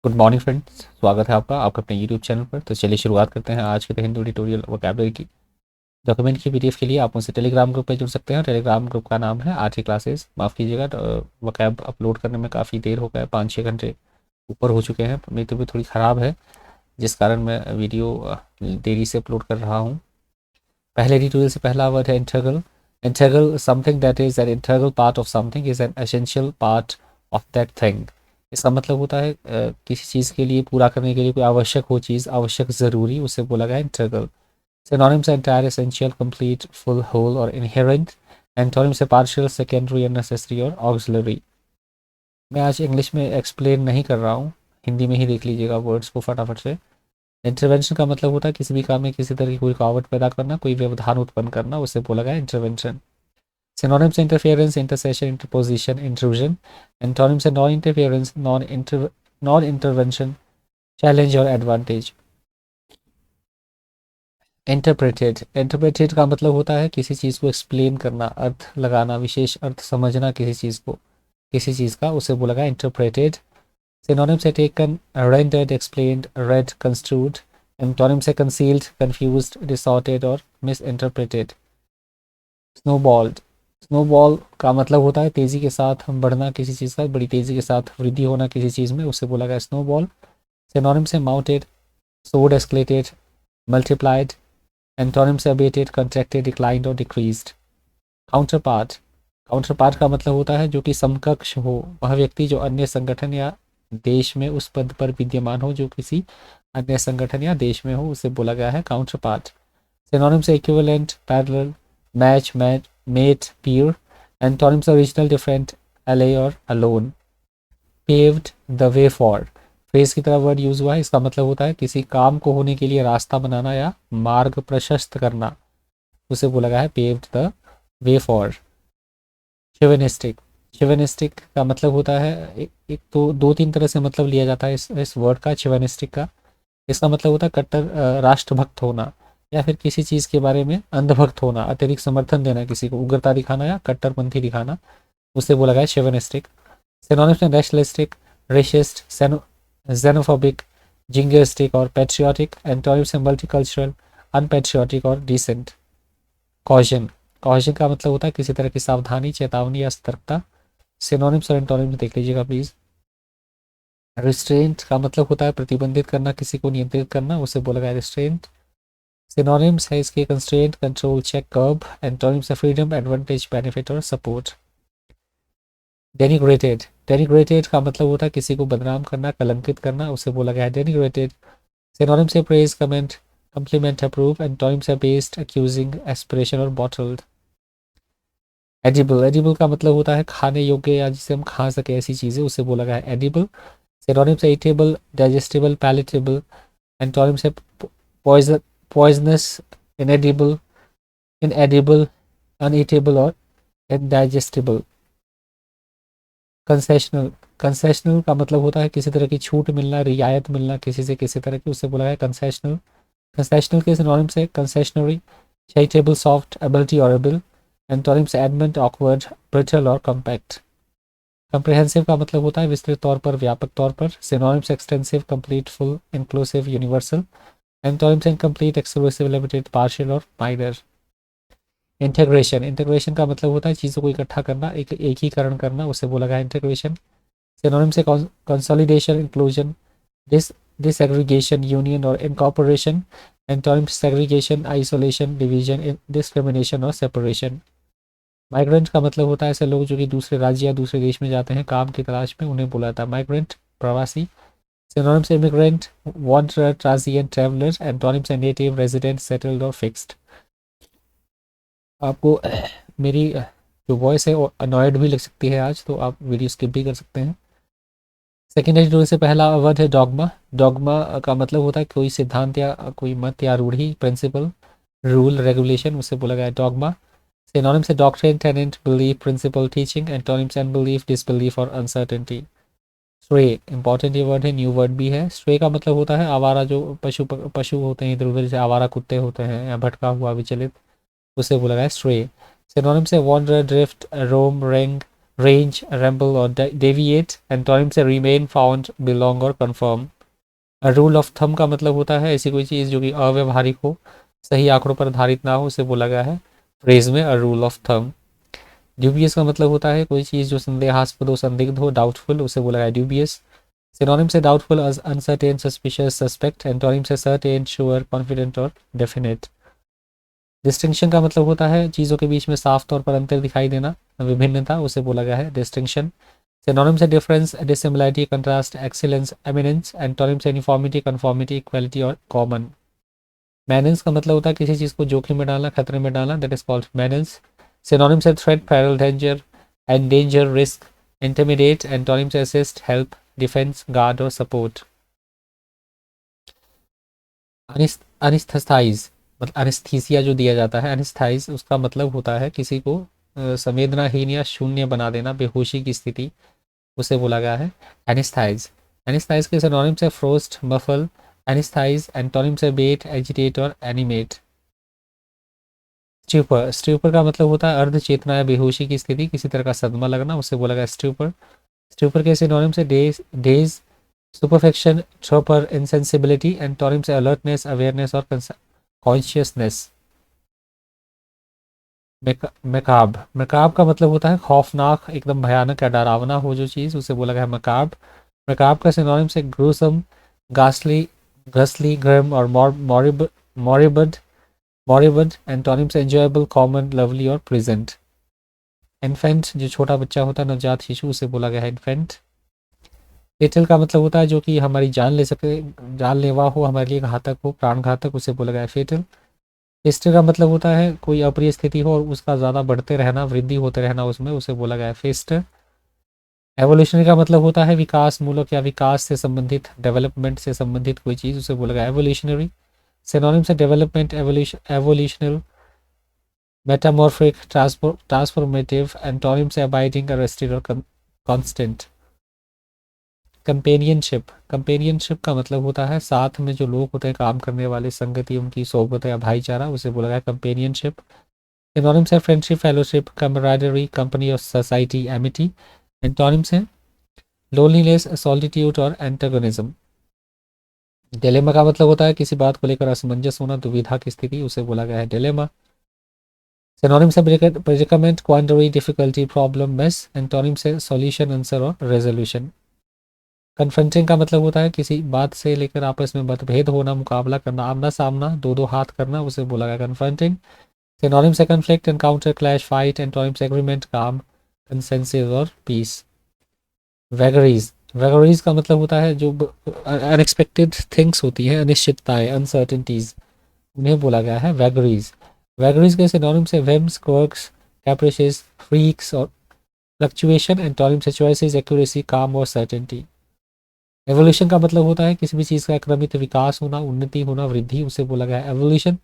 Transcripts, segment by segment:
Good morning friends, स्वागत है आपका अपने यूट्यूब चैनल पर। तो चलिए शुरुआत करते हैं आज के हिंदू ट्यूटोरियल वोकैबुलरी की। डॉक्यूमेंट की पीडीएफ के लिए आप मुझसे टेलीग्राम ग्रुप पे जुड़ सकते हैं। टेलीग्राम ग्रुप का नाम है आरटी क्लासेस। माफ़ कीजिएगा, वोकैब अपलोड करने में काफ़ी देर हो गया है, 5-6 घंटे ऊपर हो चुके हैं। मेरी तबीयत थोड़ी ख़राब है, जिस कारण मैं वीडियो देरी से अपलोड कर रहा हूँ। पहले ट्यूटोरियल से पहला वर्ड है integral. Integral something that is an integral part of something is an essential part of that thing. इसका मतलब होता है किसी चीज़ के लिए पूरा करने के लिए कोई आवश्यक हो चीज़, आवश्यक ज़रूरी, उसे बोला गया इंटरगल। सिनोनिम्स है entire, essential, complete, full, whole और इनहेरेंट। एंटोनिम्स है पार्शियल, सेकेंडरी, अननेसेसरी और ऑक्सिलरी। मैं आज इंग्लिश में एक्सप्लेन नहीं कर रहा हूँ, हिंदी में ही देख लीजिएगा वर्ड्स को फटाफट से। इंटरवेंशन का मतलब होता है किसी भी काम में किसी तरह की कोई रुकावट पैदा करना, कोई व्यवधान उत्पन्न करना, उसे बोला गया intervention. Synonyms interference, intercession, interposition, intrusion. Antonyms है non interference, non intervention, challenge और एडवांटेज। इंटरप्रेटेड, इंटरप्रेटेड का मतलब होता है किसी चीज़ को एक्सप्लेन करना, अर्थ लगाना, विशेष अर्थ समझना किसी चीज़ को, किसी चीज़ का, उसे बोला गया interpreted. Synonyms are taken, rendered, explained, read, construed. Antonyms are concealed, confused, distorted और misinterpreted. Snowballed, स्नोबॉल का मतलब होता है तेज़ी के साथ हम बढ़ना किसी चीज़ का, बड़ी तेज़ी के साथ वृद्धि होना किसी चीज़ में, उसे बोला गया snowball. Synonyms are mounted, soared, escalated, multiplied. Antonyms are abated, contracted, declined और decreased. Counterpart, काउंटर पार्ट का मतलब होता है जो कि समकक्ष हो, वह व्यक्ति जो अन्य संगठन या देश में उस पद पर विद्यमान हो, जो किसी अन्य संगठन या देश में हो, उसे बोला गया है counterpart. Synonyms equivalent, parallel, match, match, mate, peer. Antonyms original, different, ally और alone. Paved the way for, phrase की तरह वर्ड यूज हुआ है, इसका मतलब होता है किसी काम को होने के लिए रास्ता बनाना या मार्ग प्रशस्त करना, उसे बोला गया है पेव्ड द वे फॉर। शिवेनिस्टिक, शिवेनिस्टिक का मतलब होता है एक तो दो तीन तरह से मतलब लिया जाता है इस वर्ड का, शिवेनिस्टिक का। इसका मतलब होता है कट्टर राष्ट्रभक्त होना, या फिर किसी चीज़ के बारे में अंधभक्त होना, अत्यधिक समर्थन देना, किसी को उग्रता दिखाना या कट्टरपंथी दिखाना, उससे बोला गया शिवेनिस्टिक। सिनोनिम्स में नेशनलिस्टिक, रेसिस्ट, xenophobic, जिंगरिस्टिक और पेट्रियाटिक। एंटोनिम्स में मल्टीकल्चरल, अनपेट्रियाटिक और डिसेंट। कॉशन, कॉशन का मतलब होता है किसी तरह की सावधानी, चेतावनी या सतर्कता। सिनोनिम्स और एंटोनिम्स देख लीजिएगा प्लीज। रिस्ट्रेंट का मतलब होता है प्रतिबंधित करना, किसी को नियंत्रित करना, उसे बोला गया रिस्ट्रेंट। सिनोनिम्स है इसके कंस्ट्रेंट, कंट्रोल, चेक, कर्ब। एंटोनिम्स है फ्रीडम, एडवांटेज, बेनिफिट और सपोर्ट। डेनिग्रेटेड, डेनिग्रेटेड का मतलब होता है किसी को बदनाम करना, कलंकित करना, उसे बोला गया है डेनिग्रेटेड। सिनोनिम्स है praise, comment, complement, approve. Antonyms है बेस्ड, एक्यूजिंग, एस्पिरेशन और बॉटल्ड। एडिबल, एडिबल का मतलब होता है खाने योग्य या जिसे हम खा सके ऐसी चीज़ें, उसे बोला गया है एडिबल। सिनोनिम्स है ईटेबल, डाइजेस्टेबल, पैलेटेबल। एंटोनिम्स है पॉइजन, पॉइजनस, इनएडिबल, इनएडिबल, अनईटेबल और इनडाइजेस्टेबल। कंसेशनल, कंसेशनल का मतलब होता है किसी तरह की छूट मिलना, रियायत मिलना किसी से किसी तरह की, उसे बोला गया कंसेशनल। कंसेशनल के सिनोनिम्स है कंसेशनरी, चैरिटेबल, सॉफ्ट, एबिलिटी और able. Antonyms adamant, awkward, brittle और कॉम्पैक्ट। कंप्रिहेंसिव का मतलब होता है विस्तृत तौर पर, व्यापक तौर पर। Synonyms extensive, complete, full, inclusive, universal. Antonyms incomplete, exclusive, limited, partial और माइनर। इंटीग्रेशन, इंटीग्रेशन का मतलब होता है चीज़ों को इकट्ठा करना, एक एकीकरण करना, उसे बोला गया इंटीग्रेशन। सिनोनिम्स है consolidation, inclusion, dis disaggregation, union और incorporation. Antonyms segregation, isolation, division, discrimination और सेपरेशन। माइग्रेंट का मतलब होता है ऐसे लोग जो कि दूसरे राज्य या दूसरे देश में जाते हैं काम की तलाश में, उन्हें बोला जाता है माइग्रेंट, प्रवासी। Synonyms immigrant, wanderer, transient, traveller. Antonyms native, resident, settled और फिक्स्ड। आपको मेरी जो वॉइस है वो अनॉयड भी लग सकती है आज, तो आप वीडियो स्किप भी कर सकते हैं। सेकेंडरी रूल से पहला वर्ड है डॉगमा। डॉगमा का मतलब होता है कोई सिद्धांत या कोई मत या रूढ़ी, प्रिंसिपल, रूल, रेगुलेशन, उसे बोला गया है डॉगमा। सिनोनिम्स है doctrine, tenet, belief, principle, teaching. Antonyms unbelief, disbelief और अनसर्टेनिटी। स्ट्रे, इंपॉर्टेंट ये वर्ड है, न्यू वर्ड भी है। स्ट्रे का मतलब होता है आवारा, जो पशु होते हैं इधर उधर, जैसे आवारा कुत्ते होते हैं या भटका हुआ, विचलित, उसे बोला गया है स्ट्रे। सिनोनिम्स है वॉन्डर, ड्रिफ्ट, रोम, रेंग, range, ramble और deviate. एंटोनिम से remain, found, belong और confirm. A rule of thumb का मतलब होता है ऐसी कोई चीज़ जो कि अव्यवहारिक हो, सही आंकड़ों पर आधारित ना हो, उसे बोला गया है फ्रेज में a rule of thumb. Dubious का मतलब होता है कोई चीज़ जो संदेहास्पद हो, संदिग्ध हो, डाउटफुल, उसे बोला गया ड्यूबियस. सिनोनिम से doubtful, uncertain, suspicious, suspect. Antonym से सर्टेन, श्योर, कॉन्फिडेंट और डेफिनेट. डिस्टिंक्शन का मतलब होता है चीज़ों के बीच में साफ तौर पर अंतर दिखाई देना, विभिन्नता, उसे बोला गया है डिस्टिंक्शन. सिनोनिम से difference, dissimilarity, contrast, excellence, eminence. Antonym से यूनिफॉर्मिटी, कन्फॉर्मिटी, इक्वलिटी और कॉमन. मैनेंस का मतलब होता है किसी चीज़ को जोखिम में डालना, खतरे में डालना, that is called menace. Synonym से threat, peril, danger, endanger, risk. Intimidate. Antonym से असिस्ट, हेल्प, डिफेंस, गार्ड और सपोर्ट. अनिस्थाइज मतलब अनिस्थीसिया जो दिया जाता है, अनिस्थाइज उसका मतलब होता है किसी को संवेदनाहीन या शून्य बना देना, बेहोशी की स्थिति, उसे बोला गया है एनिस्थाइज. एनिस्थाइज के सिनोनिम से फ्रोस्ट, मफल. एनिस्थाइज. एंटोनिम से बेट, एजिटेट और एनिमेट. स्ट्यूपर. स्ट्यूपर का मतलब होता है अर्ध चेतना या बेहोशी की स्थिति, किसी तरह का सदमा लगना, उसे बोला गया स्ट्यूपर. स्ट्यूपर के सिनोनिम से डेज, सुपरफेक्शन, ट्रोपर, इंसेंसिबिलिटी. एंटोनिम से अलर्टनेस, अवेयरनेस और कॉन्शियसनेस. मकाब. मकाब का मतलब होता है खौफनाक, एकदम भयानक या डरावना हो जो चीज़, उसे बोला गया है मकाब. मकाब का सिनोनिम से ग्रूसम, गास्ली, ग्रसली, ग्रम और मॉरिबड. मॉरिबड. एंटोनिम से एंजॉयबल, कॉमन, लवली और प्रेजेंट. इन्फेंट जो छोटा बच्चा होता है, नवजात शिशु, उसे बोला गया है इन्फेंट. फेटल का मतलब होता है जो कि हमारी जान ले सके, जानलेवा हो, हमारे लिए घातक हो, प्राण घातक, उसे बोला गया है फेटल. फेस्टर का मतलब होता है कोई अप्रिय स्थिति हो और उसका ज़्यादा बढ़ते रहना, वृद्धि होते रहना उसमें, उसे बोला गया है फेस्टर. एवोल्यूशनरी का मतलब होता है विकास मूलक या विकास से संबंधित, डेवलपमेंट से संबंधित कोई चीज़, उसे बोला गया एवोल्यूशनरी. सिनोनिम से डेवलपमेंट, एवोल्यूशनल, मेटामॉर्फिक, ट्रांसफॉर्मेटिव. एंटोनिम से अबाइडिंग, अरेस्टेड और कॉन्स्टेंट. कंपेनियनशिप. कंपेनियनशिप का मतलब होता है साथ में जो लोग होते हैं, काम करने वाले, संगति, उनकी सोबत या भाईचारा, उसे बोला गया कंपेनियनशिप. सिनोनिम से फ्रेंडशिप, फेलोशिप, कमराडरी, कंपनी और सोसाइटी, एमिटी. एंटोनिम से लोनलीनेस, सॉलिट्यूड और एंटागोनिज्म. डिलेमा का मतलब होता है किसी बात को लेकर असमंजस होना, दुविधा की स्थिति, उसे बोला गया है डिलेमा. सिनोनिम से predicament, quandary, difficulty, problem, mess. Antonym से सॉल्यूशन, आंसर और रेजोल्यूशन. कन्फ्रंटिंग का मतलब होता है किसी बात से लेकर आपस में मतभेद होना, मुकाबला करना, आमना सामना, दो दो हाथ करना, उसे बोला गया कन्फ्रंटिंग. सिनोनिम से conflict, encounter, clash, fight. Antonym से एग्रीमेंट, काम, कंसेंसस और पीस. वैगरीज. वैगरीज का मतलब होता है जो अनएक्सपेक्टेड थिंग्स होती हैं, अनिश्चितताएं, अनसर्टेनिटीज, उन्हें बोला गया है वैगरीज. वैगरीज के सिनोनिम से वेम्स, क्वर्क्स, कैप्रिशेस, फ्रीक्स और फ्लक्चुएशन. एंटोनिम से चॉइसेस, एक्यूरेसी, काम और सर्टेनिटी. एवोल्यूशन का मतलब होता है किसी भी चीज़ का क्रमित विकास होना, उन्नति होना, वृद्धि, उसे बोला गया है एवोल्यूशन.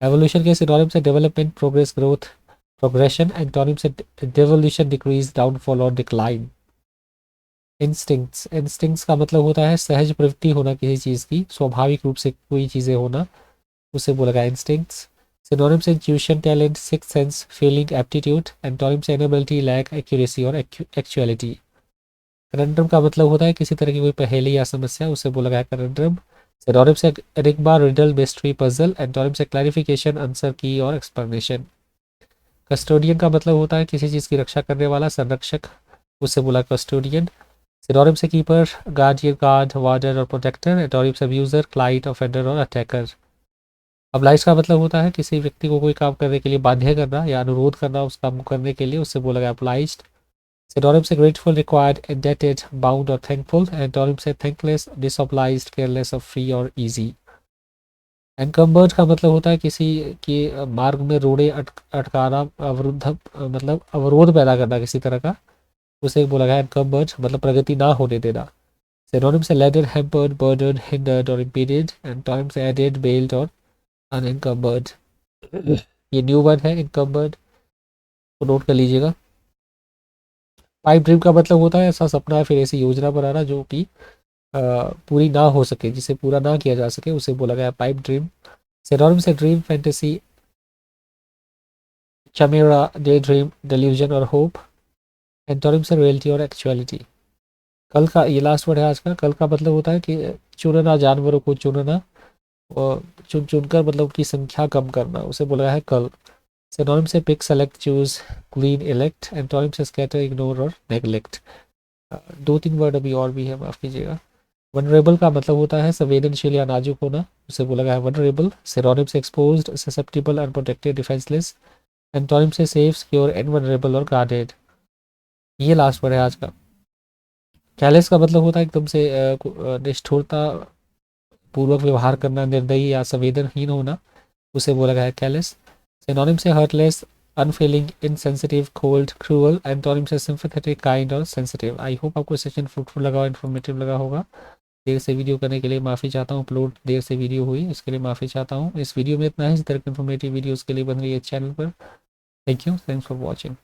एवोल्यूशन के सिनोनिम से development, progress, growth, progression. Antonym से डेवोल्यूशन, डिक्रीज, डाउनफॉल और डिक्लाइन. इंस्टिंक्ट्स. इंस्टिंक्ट्स का मतलब होता है सहज प्रवृत्ति होना किसी चीज़ की, स्वाभाविक रूप से कोई चीज़ें होना, उसे बोला गया इंस्टिंक्ट्स. सिनोनिम से intuition, talent, six sense, feeling, aptitude. Antonym से एनेबिलिटी, लैक, एक्यूरेसी और एक्चुअलिटी. करेंड्रम का मतलब होता है किसी तरह की कोई पहेली या समस्या, उसे बोला गया करेंड्रम. सिनोनिम से enigma, riddle, mystery, puzzle. Antonym से क्लैरिफिकेशन, आंसर की और एक्सप्लेनेशन. कस्टोडियन का मतलब होता है किसी चीज़ की रक्षा करने वाला, संरक्षक, उसे बोला कस्टोडियन. सिनोनिम से कीपर, गार्डियन, गार्ड, वार्डर और प्रोटेक्टर. एंटोनिम से अब्यूजर, क्लाइंट, ऑफेंडर और अटैकर. अब्लाइज का मतलब होता है किसी व्यक्ति को कोई काम करने के लिए बाध्य करना या अनुरोध करना उस काम को करने के लिए, उससे बोला गया अब्लाइज्ड. सिनोनिम से ग्रेटफुल, रिक्वायर्ड, इंडेटेड, बाउंड और थैंकफुल. एंटोनिम से थैंकलेस, डिसऑब्लाइज्ड, केयरलेस और फ्री और इजी. एनकम्बर्ड का मतलब होता है किसी के मार्ग में रोड़े अटकाना, अवरुद्ध, मतलब अवरोध पैदा करना किसी तरह का, उसे बोला गया एनकम्बर्ड, मतलब प्रगति ना होने देना. सिनोनिम से लेडर, हैम्पर्ड, बर्डन, हिंडर्ड और इम्पीडेड. एंटोनिम से एडेड, बेल्ड और अनएनकम्बर्ड. ये न्यू वर्ड है इनकम्बर्ड, को नोट कर लीजिएगा. पाइप ड्रीम का मतलब होता है ऐसा सपना या फिर ऐसी योजना बनाना जो कि पूरी ना हो सके, जिसे पूरा ना किया जा सके, उसे बोला गया पाइप ड्रीम. सिनोनिम से dream, fantasy, Chamera, day dream, delusion और होप. एंटोनिम्स है रियलिटी और एक्चुअलिटी। कल का, ये लास्ट वर्ड है आज का। कल का मतलब होता है कि चुनना, जानवरों को चुनना और चुन चुनकर मतलब उनकी संख्या कम करना, उसे बोला है कल। सिनोनिम से pick, select, choose, glean, elect. Antonym से स्कैटर, इग्नोर और नेग्लेक्ट। दो तीन वर्ड अभी और भी है, माफ कीजिएगा। वनरेबल का मतलब होता है संवेदनशील या नाजुक होना, उसे बोला गया है वनरेबल। सिनोनिम से exposed, susceptible, unprotected, defenceless. Antonym से सेफ, सिक्योर, इनवनरेबल और गार्डेड। ये लास्ट वर्ड है आज का। कैलेस का मतलब होता है एकदम से निष्ठुरता पूर्वक व्यवहार करना, निर्दयी या संवेदनहीन होना, उसे बोला गया है कैलेस। सिनोनिम से heartless, unfailing, insensitive, cold, cruel. Antonym से सिंपैथेटिक, काइंड और सेंसिटिव। आई होप आपको सेशन फ्रूटफुल लगा और इन्फॉर्मेटिव लगा होगा। देर से वीडियो करने के लिए माफ़ी चाहता हूँ, अपलोड देर से वीडियो हुई, इसके लिए माफ़ी चाहता हूँ। इस वीडियो में इतना है। इस तरह की इन्फॉर्मेटिव वीडियोज़ के लिए बन रही है चैनल पर। Thank you, thanks for watching.